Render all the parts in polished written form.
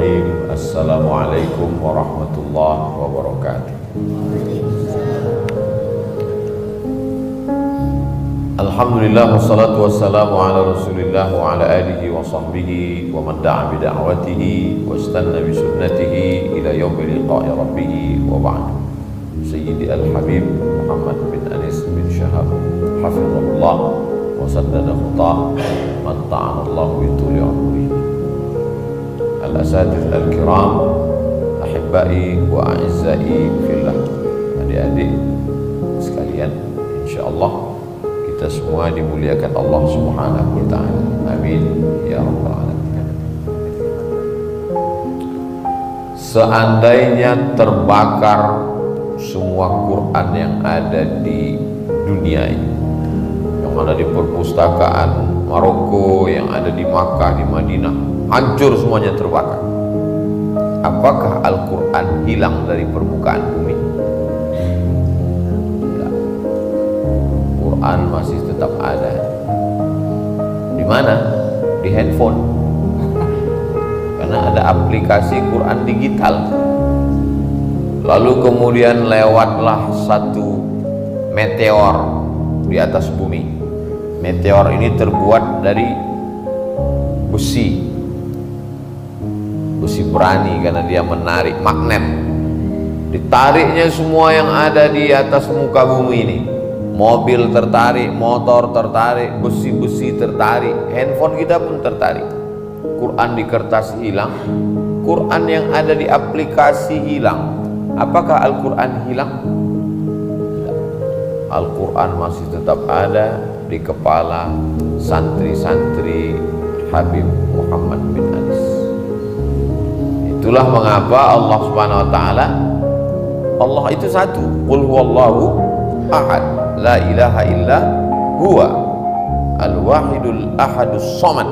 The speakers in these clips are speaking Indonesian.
Bismillahirrahmanirrahim. Assalamualaikum warahmatullahi wabarakatuh. Alhamdulillah wassalatu wassalamu ala Rasulillah wa ala alihi wa sahbihi wa man da'a bi da'watihi wa istanna bi sunnatihi ila yaumi liqa'i rabbih wa ba'd. Sayyidi al-Habib Muhammad bin Anis bin Syahab hafizahullah wa saddada khutah matta'ana Allah bi tuli umri. Al-asatidz al-kiram, ahibbai wa a'izzai fillah. Adik-adik sekalian, insyaallah kita semua dimuliakan Allah Subhanahu wa taala. Amin ya rabbal alamin. Seandainya terbakar semua Quran yang ada di dunia ini, yang ada di perpustakaan Maroko, yang ada di Makkah, di Madinah, hancur semuanya, terbakar, apakah Al-Quran hilang dari permukaan bumi? Quran masih tetap ada. Di mana? Di handphone. Karena ada aplikasi Quran digital. Lalu kemudian lewatlah satu meteor di atas bumi. Meteor ini terbuat dari besi berani karena dia menarik magnet. Ditariknya semua yang ada di atas muka bumi ini. Mobil tertarik, motor tertarik, besi-besi tertarik, handphone kita pun tertarik. Quran di kertas hilang, Quran yang ada di aplikasi hilang. Apakah Al-Quran hilang? Al-Quran masih tetap ada di kepala santri-santri Habib Muhammad bin Anis. Itulah mengapa Allah Subhanahu wa taala, Allah itu satu, qul huwallahu ahad, la ilaha illa huwa al-wahidul ahadus somad.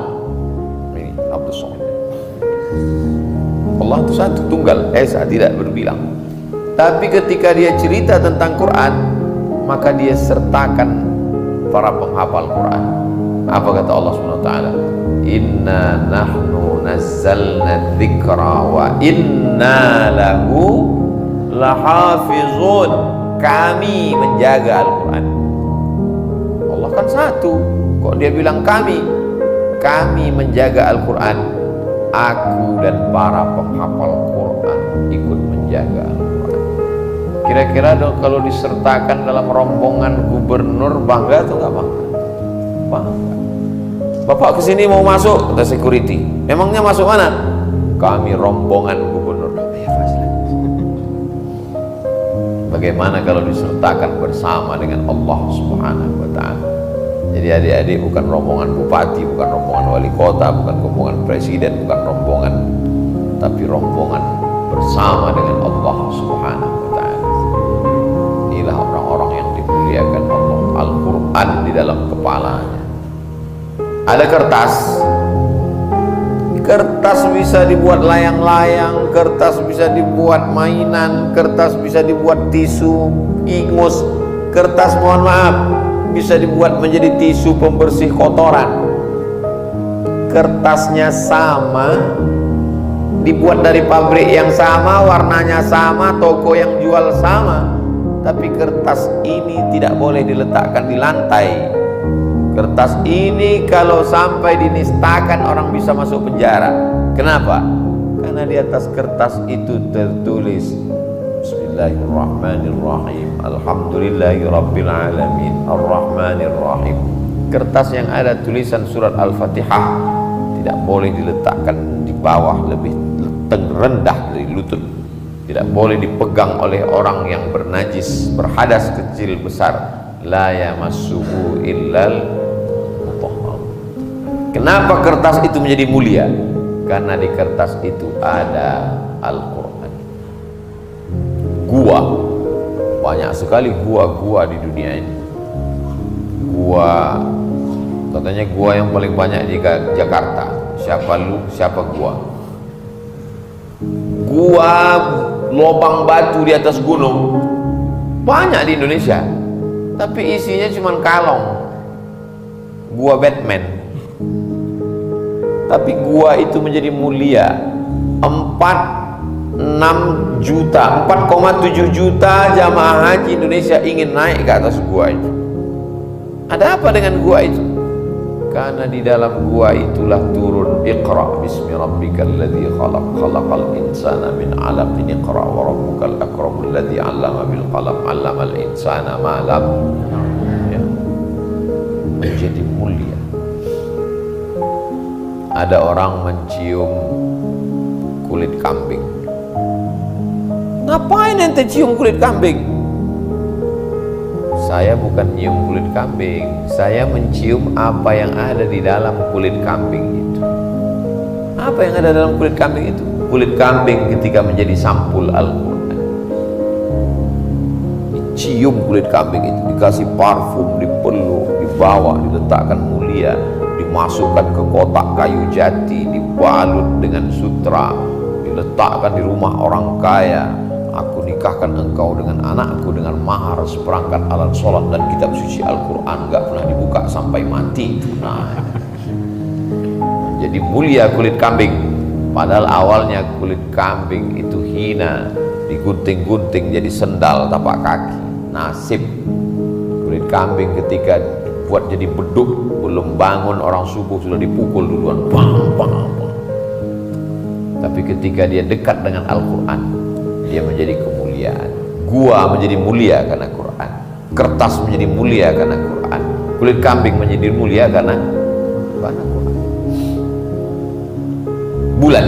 Ini Abdus Somad. Allah itu satu, tunggal, esa, tidak berbilang. Tapi ketika dia cerita tentang Quran, maka dia sertakan para penghafal Quran. Apa kata Allah Subhanahu wa taala? Inna nahnu nazzalna dzikra wa inna lahu lahafizun. Kami menjaga Al-Quran. Allah kan satu, kok dia bilang kami? Kami menjaga Al-Quran. Aku dan para penghafal Quran ikut menjaga Al-Quran. Kira-kira kalau disertakan dalam rombongan gubernur, bangga atau nggak bangga? Bangga. Bapak kesini mau masuk, kata security. Emangnya masuk mana? Kami rombongan gubernur. Bagaimana kalau disertakan bersama dengan Allah Subhanahu wa taala? Jadi adik-adik bukan rombongan bupati, bukan rombongan wali kota, bukan rombongan presiden, bukan rombongan, tapi rombongan bersama dengan Allah Subhanahu wa taala. Inilah orang-orang yang dimuliakan Allah. Al-Quran di dalam kepalanya. Ada kertas. Kertas bisa dibuat layang-layang, kertas bisa dibuat mainan, kertas bisa dibuat tisu, ingus, kertas mohon maaf bisa dibuat menjadi tisu pembersih kotoran. Kertasnya sama, dibuat dari pabrik yang sama, warnanya sama, toko yang jual sama, tapi kertas ini tidak boleh diletakkan di lantai. Kertas ini kalau sampai dinistakan orang bisa masuk penjara. Kenapa? Karena di atas kertas itu tertulis Bismillahirrahmanirrahim, Alhamdulillahirabbil alamin, Arrahmanirrahim. Kertas yang ada tulisan surat Al-Fatihah tidak boleh diletakkan di bawah lebih rendah dari lutut. Tidak boleh dipegang oleh orang yang bernajis, berhadas kecil besar. La yamassuhu illal. Kenapa kertas itu menjadi mulia? Karena di kertas itu ada Al-Quran. Gua, banyak sekali gua-gua di dunia ini. Gua, katanya gua yang paling banyak di Jakarta. Siapa lu, siapa gua? Gua lubang batu di atas gunung banyak di Indonesia, tapi isinya cuma kalong. Gua Batman. Tapi gua itu menjadi mulia 4,7 juta jamaah haji Indonesia ingin naik ke atas gua itu. Ada apa dengan gua itu? Karena di dalam gua itulah turun Iqra bismi rabbikal ladzi khalaq khalaqal insana min 'alaq iqra wa rabbukal akramul ladzi 'allama bil qalam 'allamal insana ma lam ya. Menjadi mulia. Ada orang mencium kulit kambing. Ngapain ente cium kulit kambing? Saya bukan nyium kulit kambing, saya mencium apa yang ada di dalam kulit kambing itu. Apa yang ada dalam kulit kambing itu? Kulit kambing ketika menjadi sampul Al-Quran. Dicium kulit kambing itu, dikasih parfum, dipeluk, dibawa, diletakkan mulia, dimasukkan ke kotak kayu jati, dibalut dengan sutra, diletakkan di rumah orang kaya. Aku nikahkan engkau dengan anakku dengan mahar seperangkat alat sholat dan kitab suci Al-Quran, gak pernah dibuka sampai mati. Nah, jadi mulia kulit kambing. Padahal awalnya kulit kambing itu hina, digunting-gunting jadi sendal tapak kaki. Nasib kulit kambing ketika dibuat jadi beduk, belum bangun orang subuh sudah dipukul duluan. Bang, bang, bang. Tapi ketika dia dekat dengan Al-Quran, dia menjadi kemuliaan. Gua menjadi mulia karena Quran. Kertas menjadi mulia karena Quran. Kulit kambing menjadi mulia karena Quran. Bulan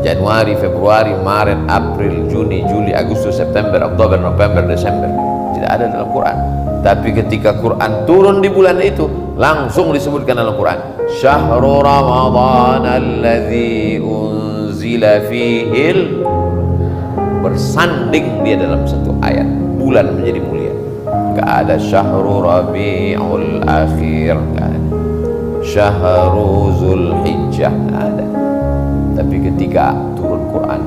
Januari, Februari, Maret, April, Juni, Juli, Agustus, September, Oktober, November, Desember tidak ada dalam Quran. Tapi ketika Quran turun di bulan itu, langsung disebutkan dalam Quran, Syahrul Ramadan alladzi unzila fihil, bersanding dia dalam satu ayat. Bulan menjadi mulia. Gak ada Syahrul Rabiul Akhir, gak ada Syahrul Zulhijjah, gak ada. Tapi ketika turun Quran,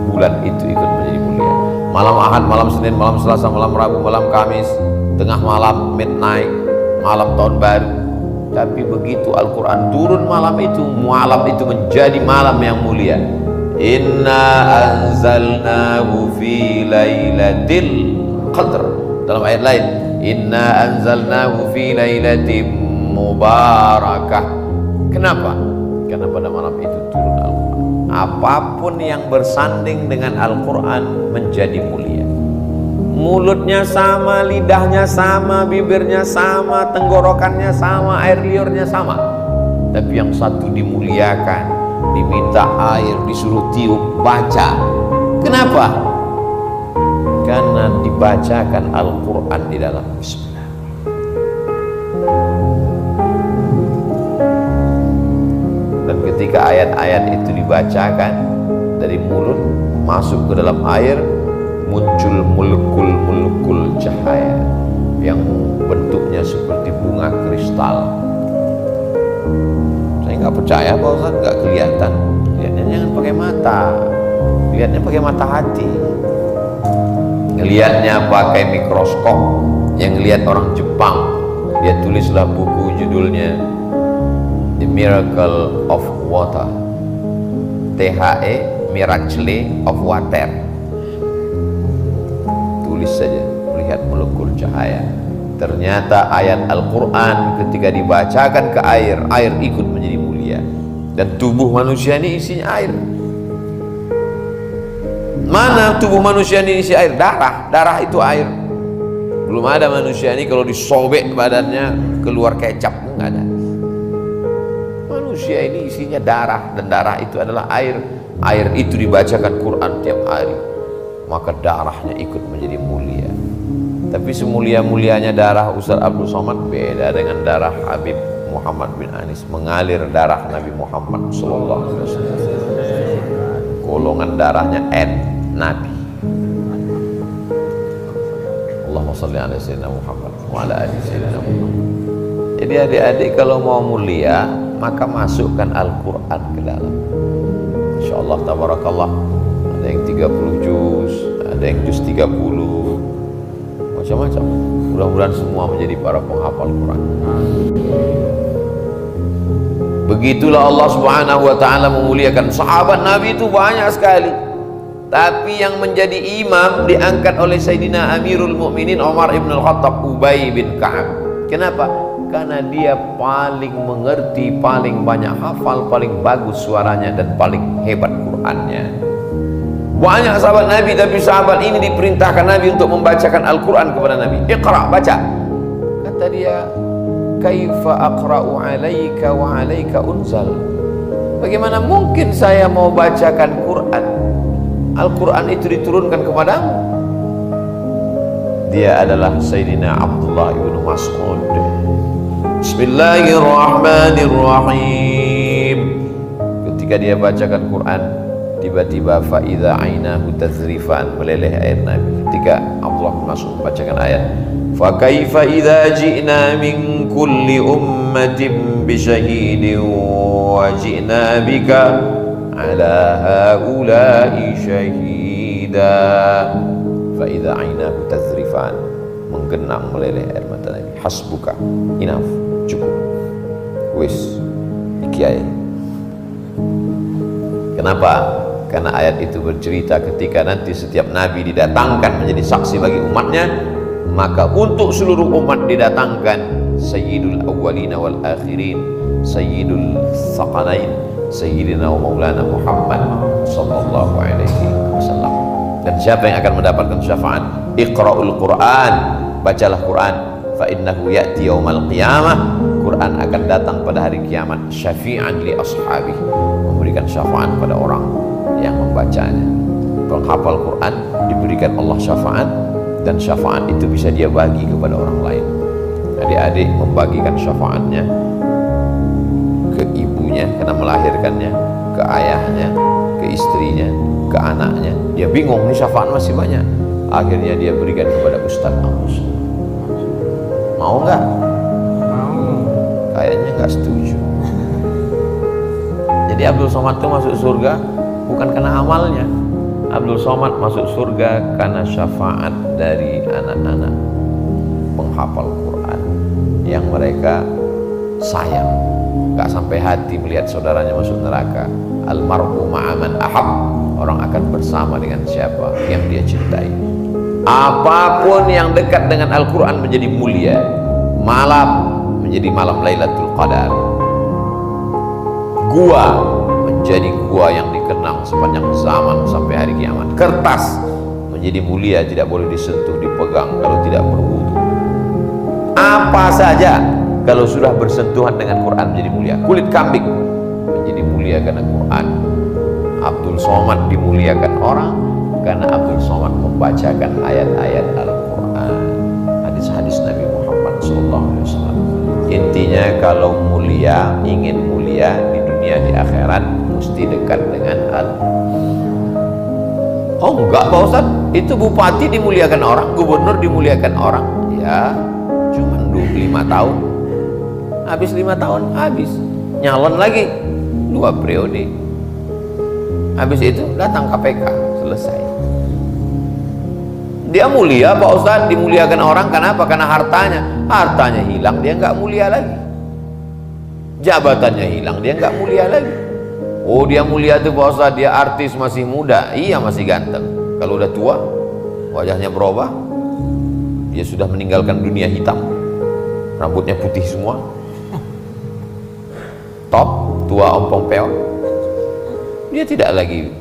bulan itu ikut menjadi mulia. Malam Ahad, malam Senin, malam Selasa, malam Rabu, malam Kamis, tengah malam, midnight, malam tahun baru. Tapi begitu Al-Quran turun malam itu menjadi malam yang mulia. Inna anzalnahu fi lailatul qadr. Dalam ayat lain, inna anzalnahu fi lailatin mubarakah. Kenapa? Karena pada malam itu turun Al-Quran. Apapun yang bersanding dengan Al-Quran menjadi mulia. Mulutnya sama, lidahnya sama, bibirnya sama, tenggorokannya sama, air liurnya sama. Tapi yang satu dimuliakan, diminta air, disuruh tiup, baca. Kenapa? Karena dibacakan Al-Quran di dalam Bismillah. Dan ketika ayat-ayat itu dibacakan dari mulut masuk ke dalam air, muncul mulkul cahaya yang bentuknya seperti bunga kristal. Saya nggak percaya Pak Ustaz, nggak kelihatan. Lihatnya jangan pakai mata, lihatnya pakai mata hati. Ngelihatnya pakai mikroskop. Yang lihat orang Jepang, dia tulislah buku judulnya The Miracle of Water, THE Miracle of Water. Tulis saja, melihat melukul cahaya. Ternyata ayat Al-Quran ketika dibacakan ke air, air ikut menjadi mulia. Dan tubuh manusia ini isinya air. Mana tubuh manusia ini isi air? Darah. Darah itu air. Belum ada manusia ini kalau disobek badannya keluar kecap, enggak ada. Manusia ini isinya darah, dan darah itu adalah air. Air itu dibacakan Quran tiap hari, maka darahnya ikut menjadi mulia. Tapi semulia-mulianya darah Ustaz Abdul Somad beda dengan darah Habib Muhammad bin Anis. Mengalir darah Nabi Muhammad sallallahu alaihi wasallam. Golongan darahnya N, Nabi. Allahumma shalli ala sayyidina Muhammad wa ala ali sayyidina Muhammad. Jadi adik-adik kalau mau mulia, maka masukkan Al-Quran ke dalam. Insyaallah tabarakallah. Ada yang 30 juz, ada yang juz 30, macam-macam. Mudah-mudahan semua menjadi para penghafal Quran. Begitulah Allah Subhanahu wa taala memuliakan sahabat Nabi itu banyak sekali. Tapi yang menjadi imam diangkat oleh Sayyidina Amirul Mukminin Umar ibn al-Khattab, Ubay bin Ka'ab. Kenapa? Karena dia paling mengerti, paling banyak hafal, paling bagus suaranya, dan paling hebat Qur'annya. Banyak sahabat Nabi, tapi sahabat ini diperintahkan Nabi untuk membacakan Al-Quran kepada Nabi. Iqra, baca. Kata dia, kaifa aqra'u alaika wa alaika unzal. Bagaimana mungkin saya mau bacakan Quran? Al-Quran itu diturunkan kepadamu. Dia adalah Sayyidina Abdullah ibn Mas'ud. Bismillahirrahmanirrahim. Ketika dia bacakan Quran, tiba-tiba faidha ainahu tazrifan, meleleh air Nabi. Ketika Abdullah bin Mas'ud membacakan ayat, fa kaifa idza ji'na min kulli ummatin bi syahidin wa ji'na bika ala haula'i syahida. Fa idza ainahu tazrifan, menggenang meleleh air mata Nabi. Hasbuka, enough, cukup, wis, iki ayat. Kenapa? Karena ayat itu bercerita ketika nanti setiap nabi didatangkan menjadi saksi bagi umatnya, maka untuk seluruh umat didatangkan Sayyidul Awwalina wal Akhirin, Sayyidul Thaqalain, Sayyidina wa Maulana Muhammad sallallahu alaihi wasallam. Dan siapa yang akan mendapatkan syafaat? Iqra'ul Quran, bacalah Quran, fa innahu ya'ti yaumal qiyamah. Quran akan datang pada hari kiamat, syafi'an li ashabi, memberikan syafaat pada orang yang membacanya. Penghafal Quran diberikan Allah syafaat, dan syafaat itu bisa dia bagi kepada orang lain. Adik-adik membagikan syafaatnya ke ibunya karena melahirkannya, ke ayahnya, ke istrinya, ke anaknya. Dia bingung, ini syafaat masih banyak. Akhirnya dia berikan kepada Ustaz Agus. Mau nggak? Kayaknya nggak setuju. Jadi Abdul Somad itu masuk surga bukan karena amalnya. Abdul Somad masuk surga karena syafaat dari anak-anak penghafal Quran yang mereka sayang, nggak sampai hati melihat saudaranya masuk neraka. Almar'u ma'aman ahab, orang akan bersama dengan siapa yang dia cintai. Apapun yang dekat dengan Al-Quran menjadi mulia. Malam menjadi malam Lailatul Qadar. Gua menjadi gua yang dikenang sepanjang zaman sampai hari kiamat. Kertas menjadi mulia, tidak boleh disentuh, dipegang kalau tidak berwudu. Apa saja kalau sudah bersentuhan dengan Quran menjadi mulia. Kulit kambing menjadi mulia karena Quran. Abdul Somad dimuliakan orang karena Abdul Somad membacakan ayat-ayat Al-Quran, hadis-hadis Nabi Muhammad SAW. Intinya kalau mulia, ingin mulia di dunia di akhirat, mesti dekat dengan Oh enggak Pak Ustaz, itu bupati dimuliakan orang, gubernur dimuliakan orang. Ya cuma 25 tahun, habis 5 tahun habis, nyalon lagi 2 periode, habis itu datang KPK, selesai. Dia mulia Pak Ustaz, dimuliakan orang kenapa? Karena hartanya hilang, dia nggak mulia lagi. Jabatannya hilang, dia nggak mulia lagi. Oh dia mulia tuh Pak Ustaz, dia artis masih muda, iya masih ganteng. Kalau udah tua, wajahnya berubah, dia sudah meninggalkan dunia hitam, rambutnya putih semua, top, tua ompong peot. Dia tidak lagi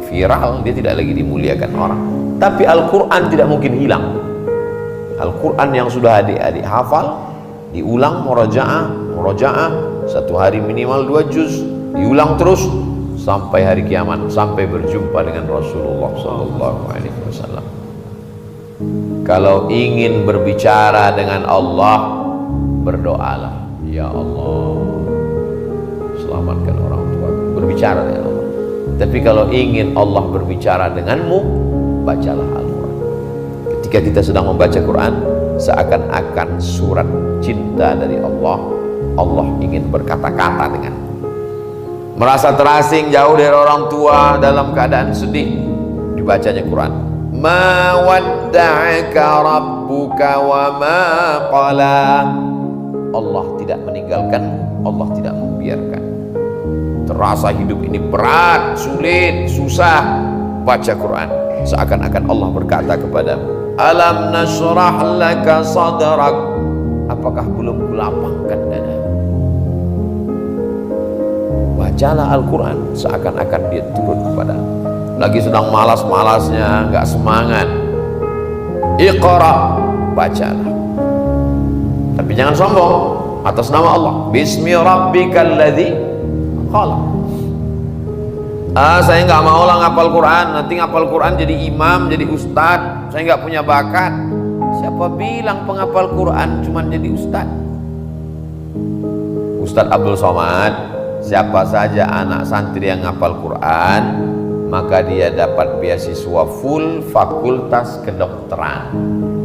viral, dia tidak lagi dimuliakan orang. Tapi Al-Quran tidak mungkin hilang. Al-Quran yang sudah adik-adik hafal, diulang murojaah, 1 hari minimal 2 juz, diulang terus sampai hari kiamat, sampai berjumpa dengan Rasulullah SAW. Kalau ingin berbicara dengan Allah, berdoalah, ya Allah, selamatkan orang tua. Berbicara dengan Allah. Tapi kalau ingin Allah berbicara denganmu, bacalah Al-Quran. Ketika kita sedang membaca Quran, seakan-akan surat cinta dari Allah. Allah ingin berkata-kata dengan, merasa terasing jauh dari orang tua, dalam keadaan sedih, dibacanya Quran. Ma wadda'aka rabbuka wa ma qala. Allah tidak meninggalkanmu, Allah tidak biarkan. Terasa hidup ini berat, sulit, susah, baca Quran. Seakan-akan Allah berkata kepadamu, alam nashrah laka sadrak, apakah belum kulapangkan dadamu? Bacalah Al-Quran, seakan-akan dia turun kepadamu. Lagi sedang malas-malasnya, nggak semangat, Iqra, bacalah. Tapi jangan sombong, atas nama Allah, Bismi rabbikal ladzi khalaq. Saya nggak mau lah ngapal Quran, nanti ngapal Quran jadi imam, jadi ustad, saya nggak punya bakat. Siapa bilang penghafal Quran cuma jadi ustad? Ustadz Abdul Somad, siapa saja anak santri yang ngapal Quran, maka dia dapat beasiswa full Fakultas Kedokteran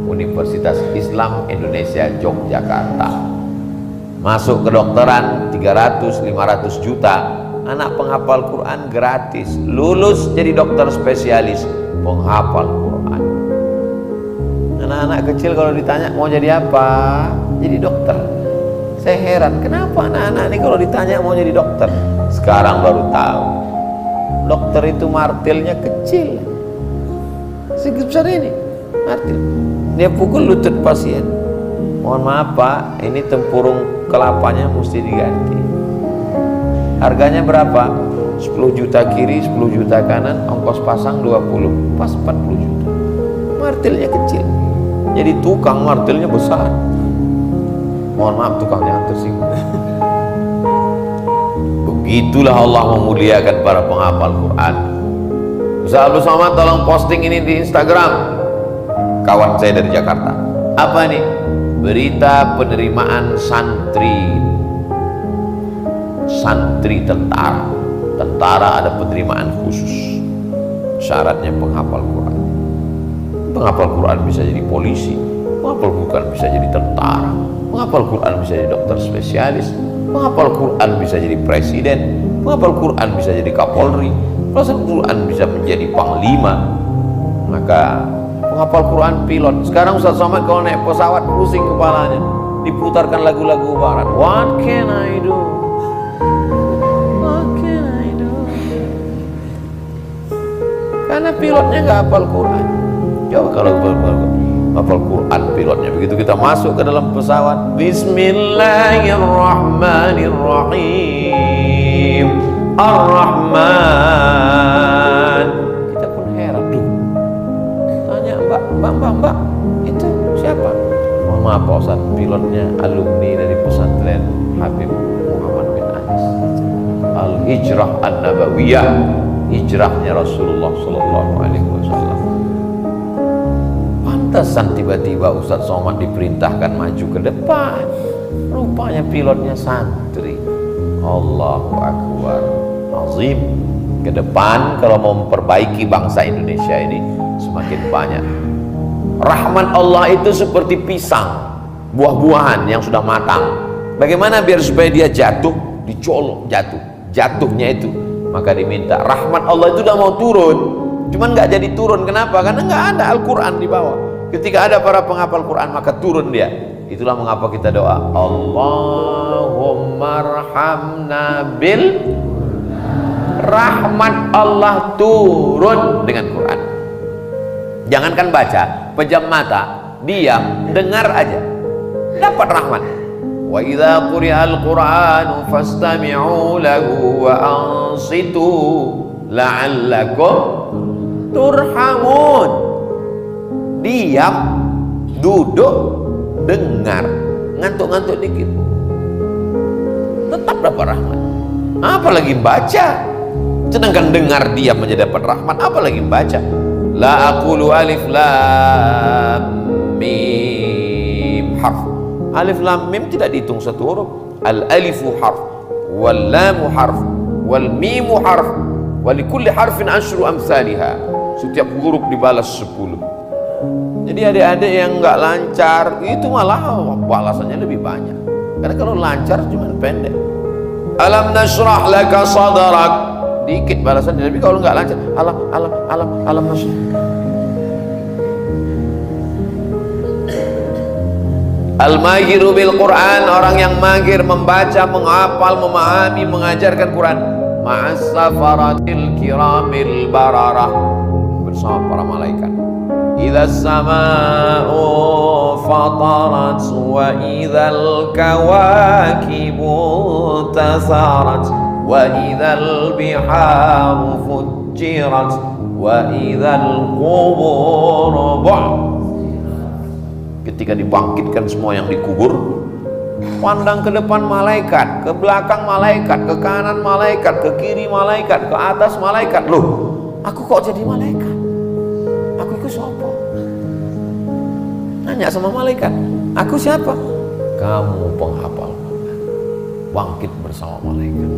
Universitas Islam Indonesia Yogyakarta. Masuk kedokteran 300-500 juta. Anak penghafal Quran gratis, lulus jadi dokter spesialis penghafal Quran. Anak-anak kecil kalau ditanya mau jadi apa, jadi dokter. Saya heran, kenapa anak-anak ini kalau ditanya mau jadi dokter, sekarang baru tahu dokter itu martilnya kecil, sebesar ini martil, dia pukul lutut pasien. Mohon maaf Pak, ini tempurung kelapanya mesti diganti. Harganya berapa? 10 juta kiri, 10 juta kanan, ongkos pasang 20, pas 40 juta. Martilnya kecil, jadi tukang martilnya besar. Mohon maaf tukangnya tersinggung. Begitulah Allah memuliakan para penghafal Quran. Ustaz Abdul Somad tolong posting ini di Instagram, kawan saya dari Jakarta. Apa nih? Berita penerimaan santri tentara ada penerimaan khusus. Syaratnya penghafal Quran. Penghafal Quran bisa jadi polisi, penghafal Quran bisa jadi tentara, penghafal Quran bisa jadi dokter spesialis, penghafal Quran bisa jadi presiden, penghafal Quran bisa jadi kapolri, penghafal Quran bisa menjadi panglima. Maka penghafal Quran pilot. Sekarang Ustaz Somad kalau naik pesawat pusing kepalanya, diputarkan lagu-lagu barat. What can I do? What can I do? Karena pilotnya nggak hafal Quran. Coba kalau hafal Quran pilotnya, begitu kita masuk ke dalam pesawat, Bismillahirrahmanirrahim, Ar-Rahman, kita pun heran. Tanya mbak, itu siapa? Mohon maaf Pak Ustaz, pilotnya alumni dari pesantren Habib Muhammad bin Anis, Al-Hijrah An-Nabawiyah, hijrahnya Rasulullah Sallallahu Alaihi Wasallam. Pantesan tiba-tiba Ustaz Somad diperintahkan maju ke depan, rupanya pilotnya santri. Allahu Akbar, azim. Ke depan kalau mau memperbaiki bangsa Indonesia ini semakin banyak. Rahmat Allah itu seperti pisang, buah-buahan yang sudah matang. Bagaimana biar supaya dia jatuh, dicolok jatuhnya itu, maka diminta rahmat Allah itu udah mau turun, cuman nggak jadi turun. Kenapa? Karena nggak ada Al-Quran di bawah. Ketika ada para penghafal Quran maka turun dia. Itulah mengapa kita doa Allahumma arhamna bil, rahmat Allah turun dengan Quran. Jangankan baca, pejam mata, diam, dengar aja, dapat rahmat. Wa idza quri'al Qur'anu fastami'u lahu wa ansitu la'allakum turhamun. Diam, duduk, dengar, ngantuk-ngantuk dikit, tetap dapat rahmat. Apalagi baca. Sedangkan dengar diam aja dapat rahmat, apalagi baca. La aqulu alif lam mim harf. Alif lam mim tidak dihitung satu huruf. Al alifu harf, wal lamu harf, wal mimu harf, wa likulli harfin asyru amsalha. Setiap huruf dibalas 10. Jadi adik-adik yang nggak lancar itu malah balasannya lebih banyak. Karena kalau lancar cuma pendek. Alam nashrah laka sadrak, dikit balasannya. Tapi kalau nggak lancar, alam nashrah. Al-mahiru bil Quran, orang yang mahir membaca, menghafal, memahami, mengajarkan Quran. Ma'as safaratil kiramil bararah, bersama para malaikat. Idza sama'u fatarat wa idzal kawakibu tasarat wa idzal biharu fujirat wa idzal qubur bu'th. Ketika dibangkitkan semua yang dikubur, pandang ke depan malaikat, ke belakang malaikat, ke kanan malaikat, ke kiri malaikat, ke atas malaikat. Loh, aku kok jadi malaikat? Aku itu siapa? Nanya sama malaikat, aku siapa? Kamu penghafal Quran. Bangkit bersama malaikat.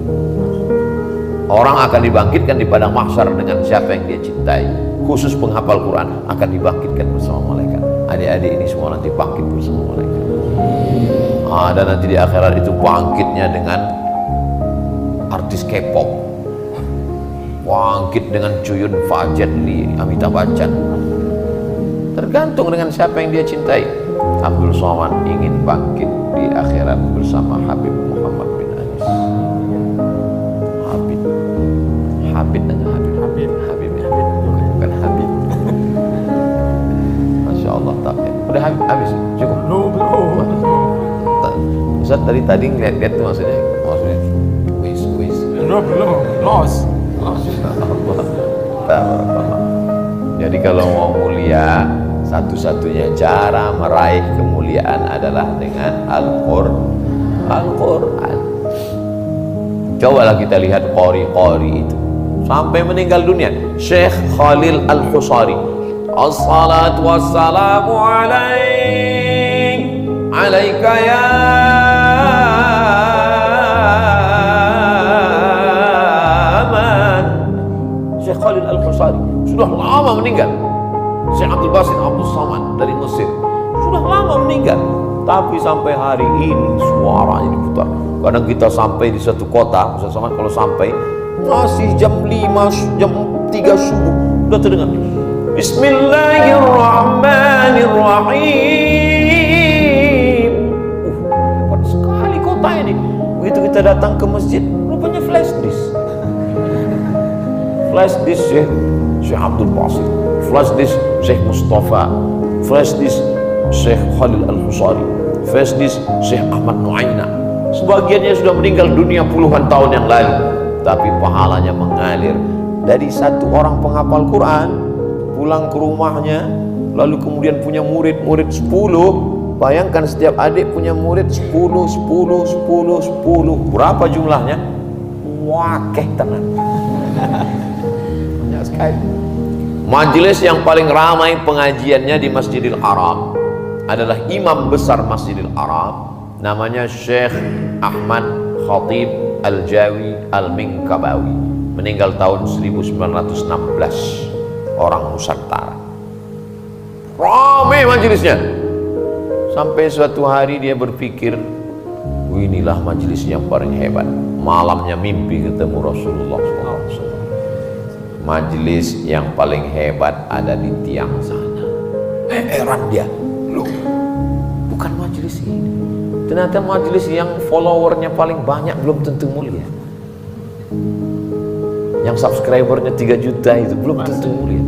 Orang akan dibangkitkan di padang mahsyar dengan siapa yang dia cintai. Khusus penghafal Quran akan dibangkitkan bersama malaikat. Adik-adik ini semua nanti bangkit bersama malaikat. Dan nanti di akhirat itu bangkitnya dengan artis K-pop, bangkit dengan Cuyun Fajadli, Amitabh Bachchan. Tergantung dengan siapa yang dia cintai. Abdul Somad ingin bangkit di akhirat bersama Habib Muhammad bin Anis. Habib bukan Habib. Masya Allah, tak ya. Udah habis, cukup. Belum. Ustaz dari tadi ngeliat-liat tuh maksudnya wis. Belum. Lost. Jadi kalau mau mulia, satu-satunya cara meraih kemuliaan adalah dengan Al-Quran. Cobalah kita lihat qori itu sampai meninggal dunia. Syekh Khalil Al-Husari, as-salatu wassalamu alaika ya man. Syekh Khalil Al-Husari sudah lama meninggal. Syekh Abdul Basit Abdul Samad dari Mesir sudah lama meninggal, tapi sampai hari ini suaranya diputar. Kadang kita sampai di satu kota, Ustaz Samad kalau sampai masih jam 5, jam 3 subuh udah terdengar Bismillahirrahmanirrahim. Hebat sekali kota ini. Begitu kita datang ke masjid, rupanya flash disk Syekh Abdul Basit, flash disk Syekh Mustafa, flash disk Syekh Khalil Al-Husari, flash disk Syekh Ahmad Nuaina. Sebagiannya sudah meninggal dunia puluhan tahun yang lalu, tapi pahalanya mengalir dari satu orang penghafal Quran pulang ke rumahnya, lalu kemudian punya murid 10. Bayangkan setiap adik punya murid 10. Berapa jumlahnya? Wakeh tenan. Banyak sekali. Majelis yang paling ramai pengajiannya di Masjidil Haram adalah imam besar Masjidil Haram, namanya Syekh Ahmad Khatib Al-Jawi Al-Minkabawi, meninggal tahun 1916, orang Nusantara. Ramai majelisnya. Sampai suatu hari dia berpikir, inilah majelis yang paling hebat. Malamnya mimpi ketemu Rasulullah SAW. Majelis yang paling hebat ada di tiang sana. Heran dia, loh, bukan majelis ini. Ternyata majelis yang followernya paling banyak belum tentu mulia. Yang subscribernya 3 juta itu belum tentu mulia.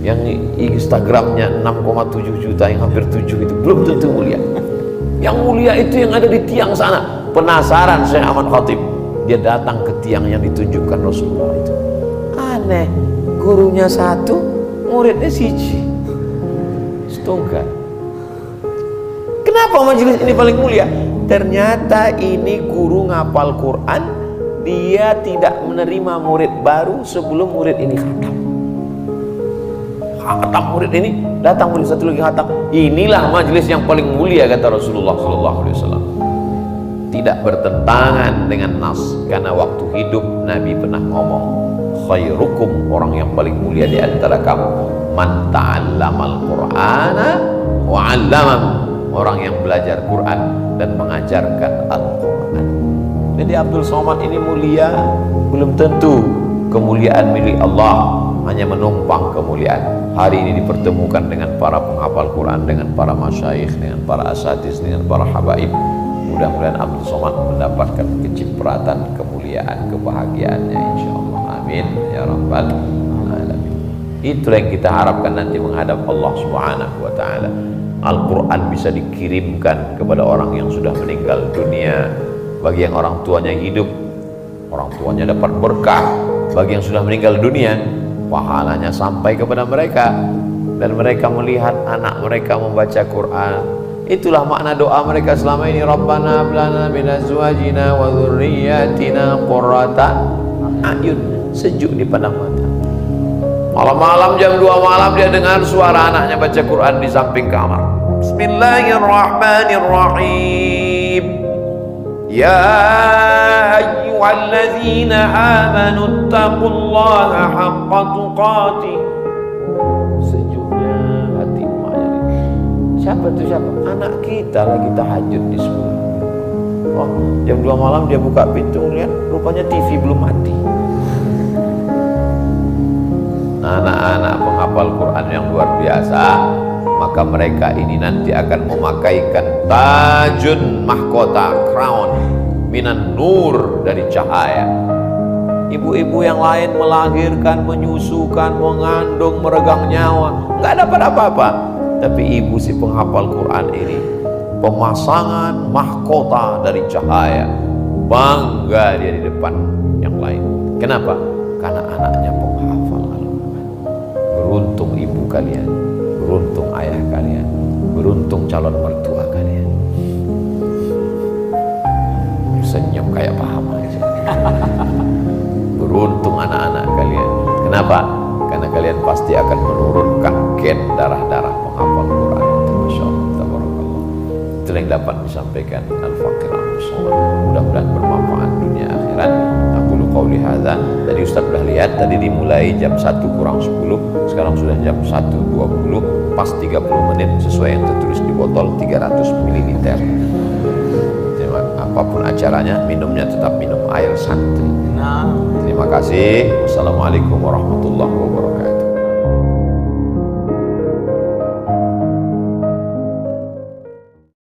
Yang Instagramnya 6,7 juta, yang hampir 7 itu belum tentu mulia. Yang mulia itu yang ada di tiang sana. Penasaran Syekh Ahmad Khatib, dia datang ke tiang yang ditunjukkan Rasulullah itu. Aneh, gurunya 1, muridnya 1. Setunggal. Kenapa majelis ini paling mulia? Ternyata ini guru ngapal Quran, dia tidak menerima murid baru sebelum murid ini khatam. Khatam murid ini, datang murid satu lagi khatam. Inilah majelis yang paling mulia, kata Rasulullah SAW. Tidak bertentangan dengan nas, karena waktu hidup Nabi pernah ngomong, khairukum, orang yang paling mulia di antara kamu, man ta'allamal Qur'ana wa 'allamahu, orang yang belajar Quran dan mengajarkan Al-Quran. Jadi Abdul Somad ini mulia, belum tentu kemuliaan milik Allah, hanya menumpang kemuliaan. hari ini dipertemukan dengan para penghafal Quran, dengan para masyayikh, dengan para asatiz, dengan para habaib. Mudah-mudahan Abdul Somad mendapatkan kecipratan, kemuliaan, kebahagiaannya insyaallah. Amin ya rabbal alamin. Itulah yang kita harapkan nanti menghadap Allah Subhanahu wa taala. Al-Quran bisa dikirimkan kepada orang yang sudah meninggal dunia. Bagi yang orang tuanya hidup, orang tuanya dapat berkah. Bagi yang sudah meninggal dunia, pahalanya sampai kepada mereka, dan mereka melihat anak mereka membaca Quran. Itulah makna doa mereka selama ini. Rabbana hab lana min azwajina wa dzurriyyatina qurrata a'yun. Sejuk di pandang mata. Malam-malam jam 2 malam dia dengar suara anaknya baca Quran di samping kamar. Bismillahirrahmanirrahim. Ya ayyuhalladzina amanu taqullaha haqqa tuqatih. Sejuknya hati emaknya. Siapa itu siapa? Anak kita lagi tahajud di sekolah. Oh, jam 2 malam dia buka pintu, lihat rupanya TV belum mati. Anak-anak penghafal Quran yang luar biasa, maka mereka ini nanti akan memakaikan tajun mahkota, crown minan nur, dari cahaya. Ibu-ibu yang lain melahirkan, menyusukan, mengandung, meregang nyawa, nggak dapat apa-apa. Tapi ibu si penghafal Quran ini pemasangan mahkota dari cahaya, bangga dia di depan yang lain. Kenapa? Karena anaknya penghafal Al-Quran. Beruntung ibu kalian, beruntung ayah kalian, beruntung calon mertua kalian. Senyum kayak paham aja. Beruntung anak-anak kalian. Kenapa? Karena kalian pasti akan menurunkan gen darah-darah penghafal Quran. Masya Allah, tabarakallah. Itu yang dapat disampaikan Al-Faqir Abdul Somad. Mudah-mudahan bermanfaat dunia akhirat. Aku qauli hadza. Tadi Ustaz sudah lihat, tadi dimulai jam 1 kurang 10, sekarang sudah jam 1.20, pas 30 menit sesuai yang tertulis di botol 300 ml. Apapun acaranya, minumnya tetap minum air santri. Terima kasih. Wassalamualaikum warahmatullahi wabarakatuh.